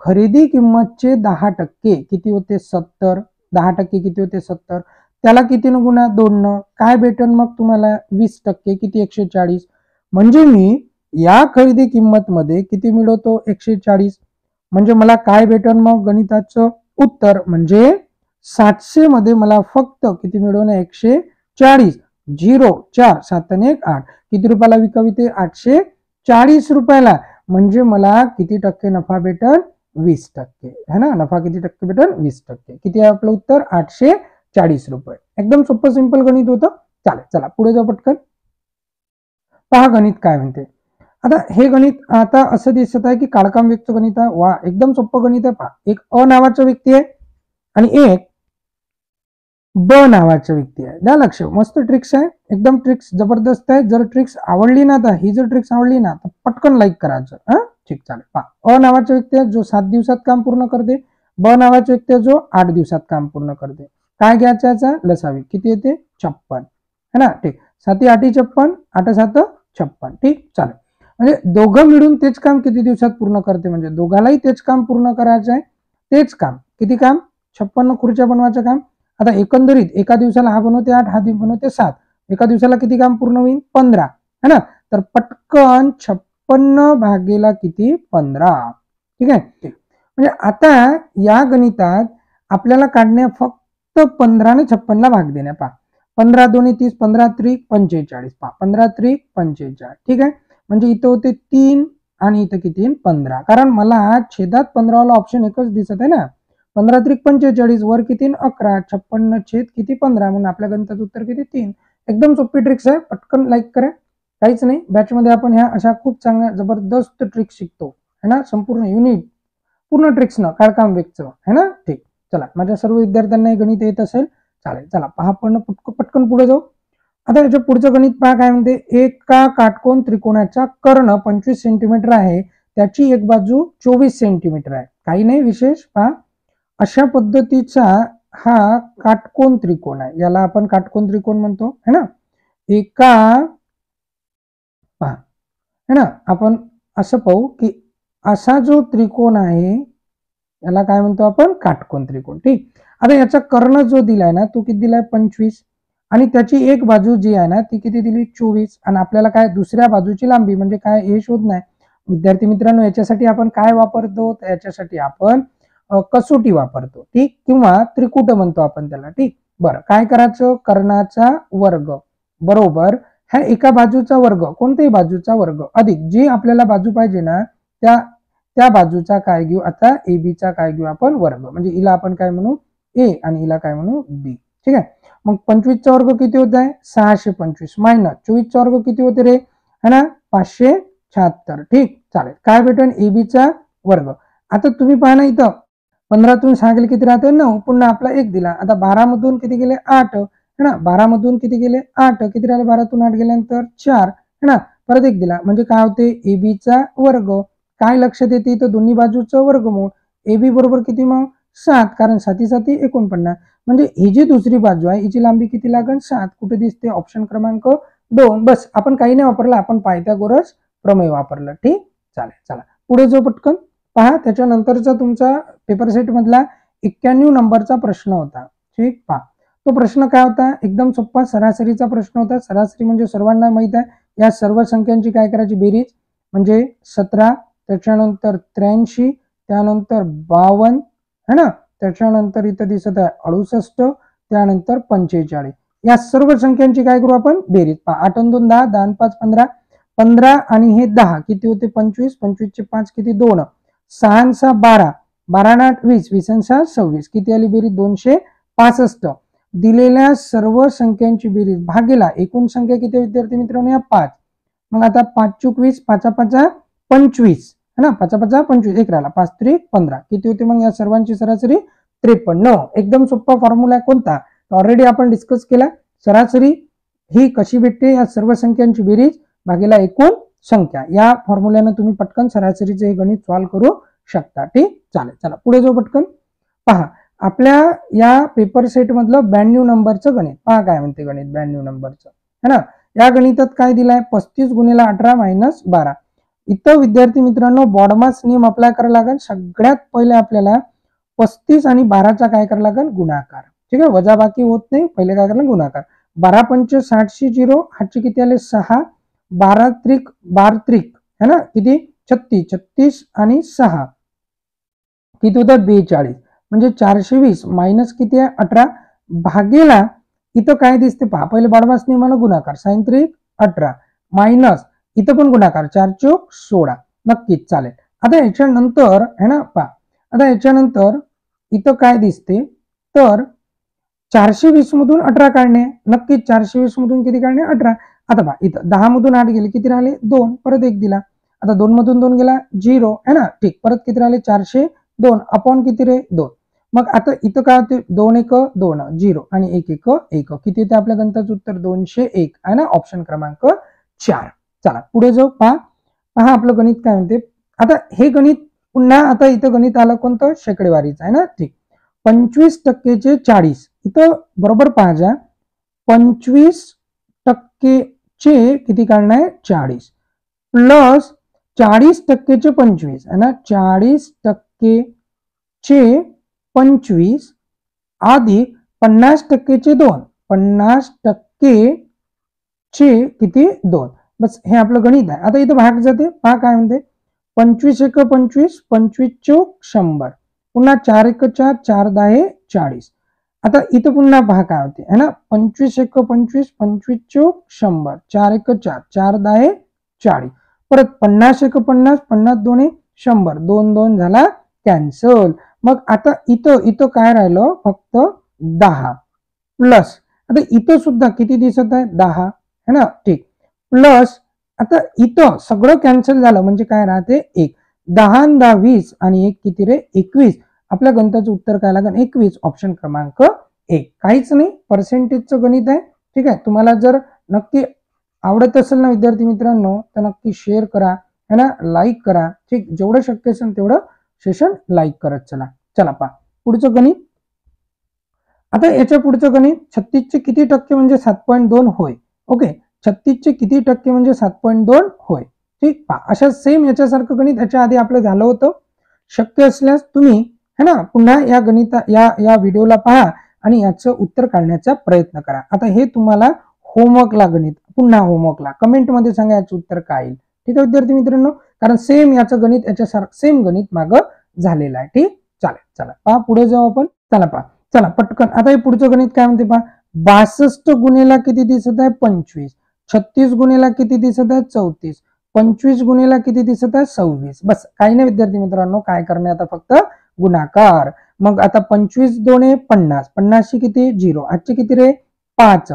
खरेदी किंमतचे 10% किती होते 70, 10% किती होते 70, त्याला किती न गुणा 2 न, काय भेटन मग तुम्हाला 20% किती 140. म्हणजे मी या खरेदी किंमत मध्ये किती मिळवतो 140. म्हणजे मला काय भेटन मग गणिताचं उत्तर, म्हणजे 700 मध्ये मला फक्त किती मिळवणं 140. 0 4 7 आणि 1 8, किती रुपयाला विकावी ते 840 रुपयाला. म्हणजे मला किती टक्के नफा भेटल 20% है ना, नफा किती टक्के भेटल 20%. किती आहे आपलं उत्तर 840 रुपये. एकदम सोपं सिंपल गणित होतं. चालेल, चला पुढे जाऊ पटकन. पहा गणित काय म्हणते. आता हे गणित आता असं दिसत आहे की काळकाम व्यक्त गणित आहे. वा, एकदम सोपं गणित आहे. पहा, एक अ नावाचा व्यक्ती आहे आणि एक ब नावाचा व्यक्ती आहे. द्या लक्ष, मस्त ट्रिक्स आहे, एकदम ट्रिक्स जबरदस्त आहे. जर ट्रिक्स आवडली ना, तर ही जर ट्रिक्स आवडली ना तर पटकन लाईक करायचं. ठीक, चालेल. पहा, अ नावाचा व्यक्ती आहे जो 7 दिवसात काम पूर्ण करते. ब नावाचा व्यक्ती आहे जो 8 दिवसात काम पूर्ण करते. काय घ्यायचं याचा लसावी, किती येते 56 है ना. ठीक, 7 8 56, 8 7 56. ठीक, चालेल. म्हणजे दोघं मिळून तेच काम किती दिवसात पूर्ण करते, म्हणजे दोघालाही तेच काम पूर्ण करायचं आहे. तेच काम किती काम, 56 खुर्च्या बनवायचं काम. आता एकंदरीत एका दिवसाला हा बनवते 8, हा बनवते 7, एका दिवसाला किती काम पूर्ण होईल 15 है ना. तर पटकन 56 भागेला किती 15. ठीक आहे. म्हणजे आता या गणितात आपल्याला काढण्या फक्त 15 ने 56 ला भाग देण्या. पहा, 15 2 30, 15 त्रिक 45. पहा, 15 त्रिक 45. ठीक आहे. म्हणजे इथं होते 3 आणि इथं किती 15, कारण मला छेदात 15 वाला ऑप्शन एकच दिसत आहे ना. 15 त्रिक 45, वर किती 11, 56 छेद किती 15, म्हणून आपल्या गणिताचं उत्तर किती 3. एकदम सोपी ट्रिक्स आहे, पटकन लाईक करा. काहीच नाही, बॅच मध्ये आपण ह्या अशा खूप चांगल्या जबरदस्त ट्रिक्स शिकतो है ना. संपूर्ण युनिट पूर्ण ट्रिक्स न काळकाम वेगचं है ना. ठीक, चला, माझ्या सर्व विद्यार्थ्यांना गणित येत असेल, चालेल. चला पहा, आपण पटकन पुढे जाऊ. आता याच्या पुढचं गणित पहा काय म्हणते. एका काटकोन त्रिकोणाचा कर्ण 25 सेंटीमीटर आहे, त्याची एक बाजू 24 सेंटीमीटर आहे. काही नाही विशेष. पहा, अशा पद्धतीचा हा काटकोन त्रिकोण आहे, याला आपण काटकोन त्रिकोण म्हणतो है ना. एका पहा है ना, आपण असं पाहू की असा जो त्रिकोण आहे याला काय म्हणतो आपण, काटकोन त्रिकोण. ठीक, आता याचा कर्ण जो दिलाय ना तो किती दिलाय 25, आणि त्याची एक बाजू जी आहे ना ती किती दिली 24, आणि आपल्याला काय दुसऱ्या बाजूची लांबी म्हणजे काय हे शोध नाही. विद्यार्थी मित्रांनो, याच्यासाठी आपण काय वापरतो, तर याच्यासाठी आपण कसोटी वापरतो. ठीक, किंवा त्रिकुट म्हणतो आपण त्याला. ठीक, बरं, काय करायचं, कर्णाचा वर्ग बरोबर ह्या एका बाजूचा वर्ग, कोणत्याही बाजूचा वर्ग, अधिक जी आपल्याला बाजू पाहिजे ना त्या बाजूचा काय घेऊ, आता ए बी चा काय घेऊ आपण वर्ग, म्हणजे हिला आपण काय म्हणू ए आणि हिला काय म्हणू बी. ठीक आहे. मग 25 चा वर्ग किती होत आहे 625, मायनस 24 चा वर्ग किती होते रे है ना 576. ठीक, चालेल. काय भेटेल ए बी चा वर्ग. आता तुम्ही पहा ना, इथं 15 तून 6 गेले किती राहते 9, पुन्हा आपला 1 दिला. आता 12 मधून किती गेले 8 है ना, 12 मधून किती गेले 8, किती राहिले 12 तून 8 गेल्यानंतर 4 है ना, परत 1 दिला, म्हणजे काय होते ए बी चा वर्ग. काय लक्षात येते इथं दोन्ही बाजूचं वर्गमूळ. ए बी बरोबर किती मग 7, कारण 7 7 49, म्हणजे ही जी दुसरी बाजू आहे हिची लांबी किती लागेल 7. कुठे दिसते ऑप्शन क्रमांक 2. बस, आपण काही नाही वापरलं, आपण पायथागोरस प्रमेय वापरलं. ठीक, चालेल. चला पुढे जो पटकन पहा, त्याच्यानंतरचा तुमचा पेपर सेट मधला 91 नंबरचा प्रश्न होता. ठीक, पहा तो प्रश्न काय होता, एकदम सोपा सरासरीचा प्रश्न होता. सरासरी म्हणजे सर्वांना माहित आहे, या सर्व संख्यांची काय करायची बेरीज, म्हणजे 17, त्याच्यानंतर 83, त्यानंतर 52 है ना, त्याच्यानंतर इथं दिसत आहे 68, त्यानंतर 45. या सर्व संख्यांची काय करू आपण बेरीज. पहा, 8 2 10, 10 5 15, 15 आणि हे 10 किती होते 25, 25 चे 5 किती 2, 6 6 12, 12 8 20, 20 6 26, किती आली बेरीज 265. दिलेल्या सर्व संख्यांची बेरीज भागेला एकूण संख्या किती विद्यार्थी मित्रांनो या 5. मग आता 5 चूक 20, 5 5 25 है ना, 5 5 25, एक राहिला 5 3 15, किती होते मग या सर्वांची सरासरी 53. एकदम सोपा फॉर्म्युला कोणता, ऑलरेडी आपण डिस्कस केला. सरासरी ही कशी भेटते, या सर्व संख्यांची बेरीज भागेला एकूण संख्या. या फॉर्म्युल्याने तुम्ही पटकन सरासरीचे हे गणित सॉल्व्ह करू शकता. ठीक, चालेल. चला पुढे जाऊ पटकन. पहा, आपल्या या पेपर सेट मधलं 92 नंबरचं गणित पहा काय म्हणते गणित 92 नंबरचं है ना. या गणितात काय दिलाय 35 गुणिले 18 मायनस 12. इथं विद्यार्थी मित्रांनो बॉडमास नियम अप्लाय करायला लागेल. सगळ्यात पहिले आपल्याला 35 आणि 12चा काय करायला लागेल गुणाकार. ठीक आहे, वजाबाकी होत नाही, पहिले काय करायला गुणाकार. 12 पंच 60 0, हातचे किती आले 6, 12 त्रिक 12 त्रिक है ना किती 36, 36 आणि 6 किती होतात 42, म्हणजे 420 मायनस किती आहे 18 भागेला इथं काय दिसते पहा, पहिले बॉडमास नियमाला गुणाकार, साइन त्रिक 18 मायनस इथं पण गुणाकार 4 चौक 16. नक्कीच चालेल. आता याच्यानंतर है ना पहा, आता याच्यानंतर इथं काय दिसते तर 420 मधून 18 काढणे. नक्कीच 420 मधून किती काढणे 18. आता पहा इथं 10 मधून 8 गेले किती राहिले 2, परत 1 दिला. आता 2 मधून 2 गेला 0 है ना. ठीक, परत किती राहिले 402 अपॉन किती रे 2. मग आता इथं काय होते 2 1 2 0 आणि 1 1 1 किती येते आपल्या गणिताचं उत्तर 201 आहे ना, ऑप्शन क्रमांक 4. चला पुढे जाऊ. पहा आपलं गणित काय म्हणते. आता हे गणित पुन्हा आता इथं गणित आलं कोणतं, शेकडेवारीचं आहे ना. ठीक, 25% 40 इथं बरोबर पाहा. 25% किती काढणार आहे 40 प्लस 40% 25 आहे ना, 40% 25 अधिक 50% 2 50% किती 2. बस हे आपलं गणित आहे. आता इथं भाग जाते. पहा काय म्हणते. 25 1 25 25 चौक 100 पुन्हा 4 1 4 4 10 40. आता इथं पुन्हा पहा काय होते है ना. 25 1 25 25 चौक 100 4 1 4 4 10 40 परत 50 1 50 50 2 100 2 2 झाला कॅन्सल. मग आता इथं काय राहिलं फक्त 10 प्लस आता इथं सुद्धा किती दिसत आहे 10 है ना. ठीक, प्लस आता इथं सगळं कॅन्सल झालं म्हणजे काय राहते 1 10 10 20 आणि 1 किती रे 21. आपल्या गणिताचं उत्तर काय लागेल 21, ऑप्शन क्रमांक 1. काहीच नाही, पर्सेंटेजचं गणित आहे. ठीक आहे, तुम्हाला जर नक्की आवडत असेल ना विद्यार्थी मित्रांनो तर नक्की शेअर करा है ना, लाईक करा. ठीक, जेवढं शक्य असेल तेवढं सेशन लाईक करत चला. चला पहा पुढचं गणित. आता याच्या पुढचं गणित 36चे किती टक्के म्हणजे 7.2 होय. ओके, 36चे किती टक्के म्हणजे 7.2 होय. ठीक, पहा अशा सेम याच्यासारखं गणित याच्या आधी आपलं झालं होतं. शक्य असल्यास तुम्ही है ना पुन्हा या या व्हिडिओला पहा आणि याचं उत्तर काढण्याचा प्रयत्न करा. आता हे तुम्हाला होमवर्कला गणित, पुन्हा होमवर्कला कमेंटमध्ये सांगा याचं उत्तर काय येईल. ठीक आहे विद्यार्थी मित्रांनो, कारण सेम याचं गणित याच्यासारखं सेम गणित मागं झालेलं आहे. ठीक, चालेल. चला पहा पुढे जाऊ आपण. चला पहा, चला पटकन. आता हे पुढचं गणित काय म्हणते पहा. 62 गुणेला किती दिसत आहे 25, 36 गुणेला किती दिसत आहे 34, 25 गुणेला किती दिसत आहे 26. बस काही नाही विद्यार्थी मित्रांनो, काय करणे आता फक्त गुणाकार. मग आता 25 2 50 50 किती 0 आजचे किती रे 5.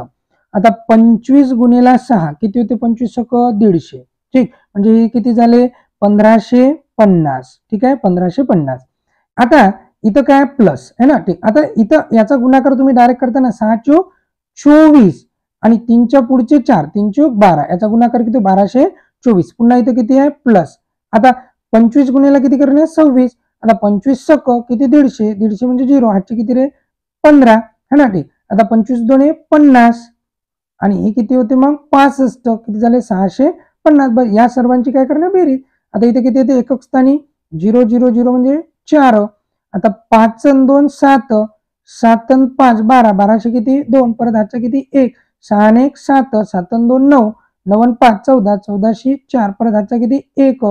आता 25 गुणेला 6 किती होते 25 150. ठीक, म्हणजे हे किती झाले 1550. ठीक आहे 1550. आता इथं काय प्लस है ना. ठीक, आता इथं याचा गुणाकार तुम्ही डायरेक्ट करताना 6 चौक 24 आणि 3च्या पुढचे 4 3 चौक 12 याचा गुणाकार किती 1224. पुन्हा इथं किती आहे प्लस. आता 25 गुणेला किती करणे 26. आता 25 किती 150 150 म्हणजे 0 हातचे किती रे 15 है ना. ठीक, आता 25 2 50 आणि हे किती होते मग 65 किती झाले 650. या सर्वांची काय करणार बेरीज. आता इथे किती येते एकक स्थानी 0 0 0 म्हणजे 4. आता 5 आणि 2 7 7 आणि 5 12 12 किती 2 परत हातचा किती 1 6 आणि 1 7 7 आणि 2 9 9 आणि 5 14 14 4 परत हातचा किती 1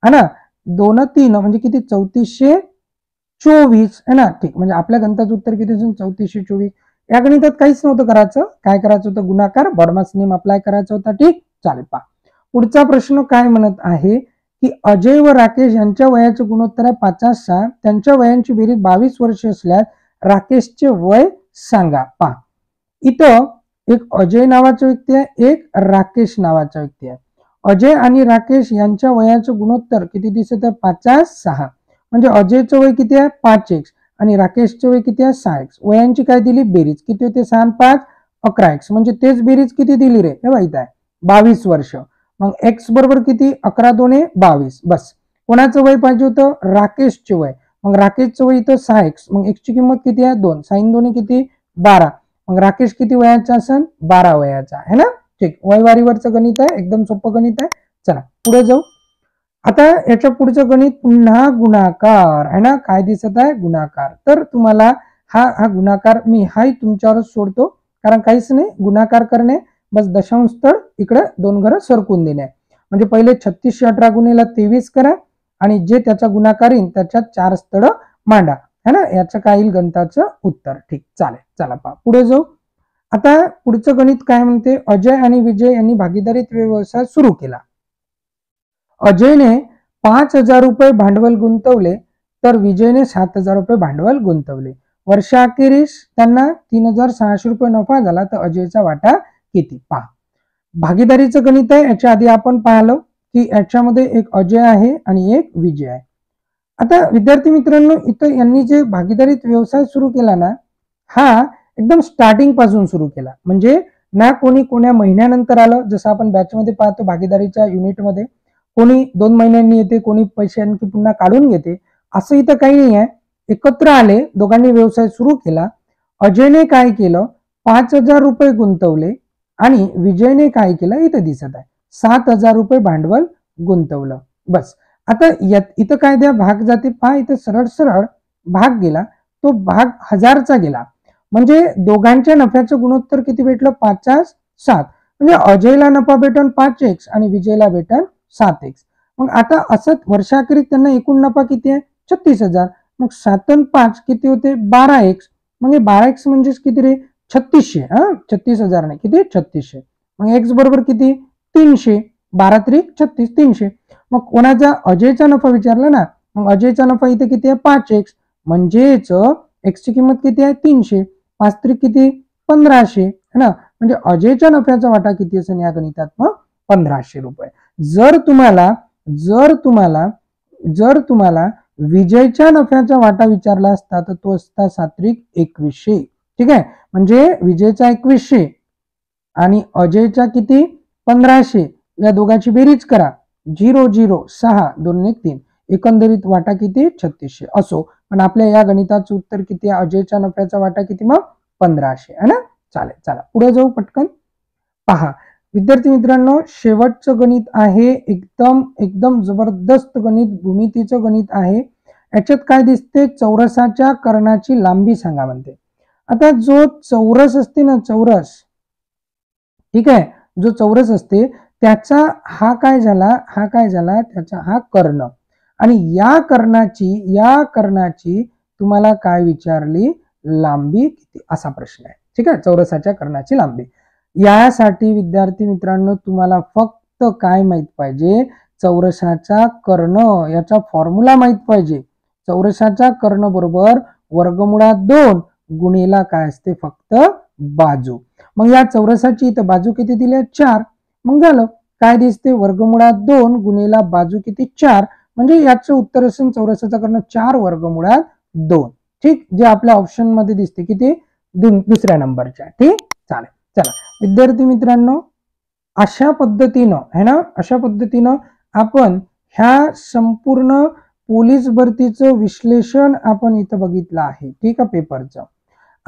है ना. 2 3 म्हणजे किती 3424 है ना. ठीक, म्हणजे आपल्या गणिताचं उत्तर किती 3424. या गणितात काहीच नव्हतं करायचं. काय करायचं होतं गुणाकार बॉडमास नियम अप्लाय करायचा होता. ठीक, चालेल. पहा पुढचा प्रश्न काय म्हणत आहे की अजय व राकेश यांच्या वयाचे गुणोत्तर आहे 50. त्यांच्या वयांची बेरीज 22 वर्ष असल्यास राकेशचे वय सांगा. पहा इथं एक अजय नावाचा व्यक्ती आहे, एक राकेश नावाचा व्यक्ती आहे. अजय आणि राकेश यांच्या वयाचे गुणोत्तर किती दिसत आहे 50 म्हणजे अजयचं वय किती आहे 5x आणि राकेशचं वय किती आहे 6x. वयांची काय दिली बेरीज किती होते 6 आणि 5 11x म्हणजे तेच बेरीज किती दिली रे हे माहित आहे 22 वर्ष. मग x बरोबर किती 11 2 22. बस कोणाचं वय पाहिजे होतं राकेशचे वय. मग राकेशचं वय इथं 6x मग x ची किंमत किती आहे 2 sin 2 किती 12. मग राकेश किती वयाचा असेल 12 वयाचा है ना. ठीक, वयवारीवरचं गणित आहे, एकदम सोपं गणित आहे. चला पुढे जाऊ. आता याच्या पुढचं गणित पुन्हा गुणाकार है ना. काय दिसत आहे गुणाकार. तर तुम्हाला हा गुणाकार मी हाही तुमच्यावरच सोडतो कारण काहीच नाही गुणाकार करणे बस दशांश स्थळ इकडे 2 घरं सरकून देणे. म्हणजे पहिले 36 18 गुणिले 23 करा आणि जे त्याचा गुणाकार येईल त्याच्यात 4 स्थळ मांडा है ना. याचं काय येईल गणिताचं उत्तर. ठीक, चालेल. चला पहा पुढे जाऊ. आता पुढचं गणित काय म्हणते. अजय आणि विजय यांनी भागीदारीत व्यवसाय सुरू केला. अजयने 5000 रुपये भांडवल गुंतवले तर विजयने 7000 रुपये भांडवल गुंतवले. वर्षाअखेरीस त्यांना 3600 रुपये नफा झाला तर अजयचा वाटा किती. पहा भागीदारीचं गणित आहे. याच्या आधी आपण पाहिलं की याच्यामध्ये एक अजय आहे आणि एक विजय आहे. आता विद्यार्थी मित्रांनो, इथं यांनी जे भागीदारीत व्यवसाय सुरू केला ना, हा एकदम स्टार्टिंग पासून सुरू केला. म्हणजे ना कोणी कोण्या महिन्यानंतर आलं, जसं आपण बॅचमध्ये पाहतो भागीदारीच्या युनिटमध्ये कोणी 2 महिन्यांनी येते, कोणी पैसे आणखी पुन्हा काढून घेते, असं इथं काही नाही आहे. एकत्र आले, दोघांनी व्यवसाय सुरू केला. अजयने काय केलं, 5,000 रुपये गुंतवले आणि विजयने काय केलं इथं दिसत आहे, 7,000 रुपये भांडवल गुंतवलं. बस. आता इथं काय द्या, भाग जाते पहा, इथं सरळ सरळ भाग गेला, तो भाग 1000चा गेला. म्हणजे दोघांच्या नफ्याचं गुणोत्तर किती भेटलं, 5-7. म्हणजे अजयला नफा भेटन 5x आणि विजयला भेटन 7x. मग आता असंच वर्षाखेरीत त्यांना एकूण नफा किती आहे, 36,000. मग 7 आणि 5 किती होते, 12x. मग हे 12x म्हणजे किती रे, 3600. 36,000 नाही, किती 3600. मग x बरोबर किती, 300. 12 त्रिक 36, 300. मग कोणाचा, अजयचा नफा विचारला ना, मग अजयचा नफा इथे किती आहे, 5x. म्हणजेच x ची किंमत किती आहे, 300. 5 त्रिक किती, 1500 है ना. म्हणजे अजयच्या नफ्याचा वाटा किती असेल या गणितात, मग 1500 रुपये. जर तुम्हाला विजयच्या नफ्याचा वाटा विचारला असता तर तो असता 7 त्रिक 2100. ठीक आहे. म्हणजे विजयचा 2100 आणि अजयचा किती, 1500. या दोघांची बेरीज करा, 0 0 6 2 1 3. एकंदरीत वाटा किती, 3600. असो, पण आपल्या या गणिताचं उत्तर किती आहे, अजयच्या नफ्याचा वाटा किती, मग 1500 है ना. चालेल, चला पुढे जाऊ पटकन. पहा विद्यार्थी मित्रांनो, शेवटचं गणित आहे, एकदम एकदम जबरदस्त गणित, भूमितीचं गणित आहे. याच्यात काय दिसते, चौरसाच्या कर्णाची लांबी सांगा म्हणते. आता जो चौरस असते ना, चौरस, ठीक आहे, जो चौरस असते त्याचा हा काय झाला, त्याचा हा कर्ण. आणि या कर्णाची तुम्हाला काय विचारली, लांबी किती, असा प्रश्न आहे. ठीक आहे, चौरसाच्या कर्णाची लांबी. यासाठी विद्यार्थी मित्रांनो तुम्हाला फक्त काय माहित पाहिजे, चौरसाचा कर्ण याचा फॉर्म्युला माहित पाहिजे. चौरसाचा कर्ण बरोबर वर्गमुळात 2 गुणिला काय असते, फक्त बाजू. मग या चौरसाची इथं बाजू किती दिली, 4. मग झालं, काय दिसते, वर्गमुळात 2 गुणिला बाजू किती, 4. म्हणजे याचं उत्तर असेल चौरसाचा कर्ण 4 वर्गमुळात 2. ठीक, जे आपल्या ऑप्शन मध्ये दिसते किती, दुसऱ्या नंबरच्या. ठीक, चालेल. चला विद्यार्थी मित्रांनो, अशा पद्धतीनं है ना, अशा पद्धतीनं आपण ह्या संपूर्ण पोलीस भरतीचं विश्लेषण आपण इथं बघितलं आहे. ठीक आहे, पेपरचं.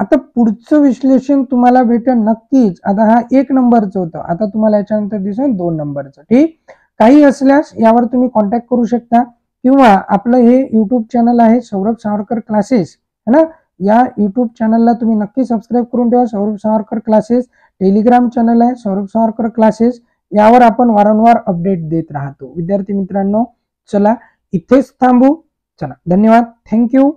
आता पुढचं विश्लेषण तुम्हाला भेटेल नक्कीच. आता हा 1 नंबरचं होतं, आता तुम्हाला याच्यानंतर दिसेल 2 नंबरचं. ठीक, काही असल्यास यावर तुम्ही कॉन्टॅक्ट करू शकता, किंवा आपलं हे युट्यूब चॅनल आहे सौरभ सावरकर क्लासेस है ना, या युट्यूब चॅनलला तुम्ही नक्की सबस्क्राईब करून ठेवा, Saurabh Savarkar classes. Telegram channel आहे सौरभ सावरकर क्लासेस, यावर आपण वारंवार अपडेट देत राहतो. विद्यार्थी मित्रांनो, चला इथेच थांबू. चला, धन्यवाद, थँक्यू.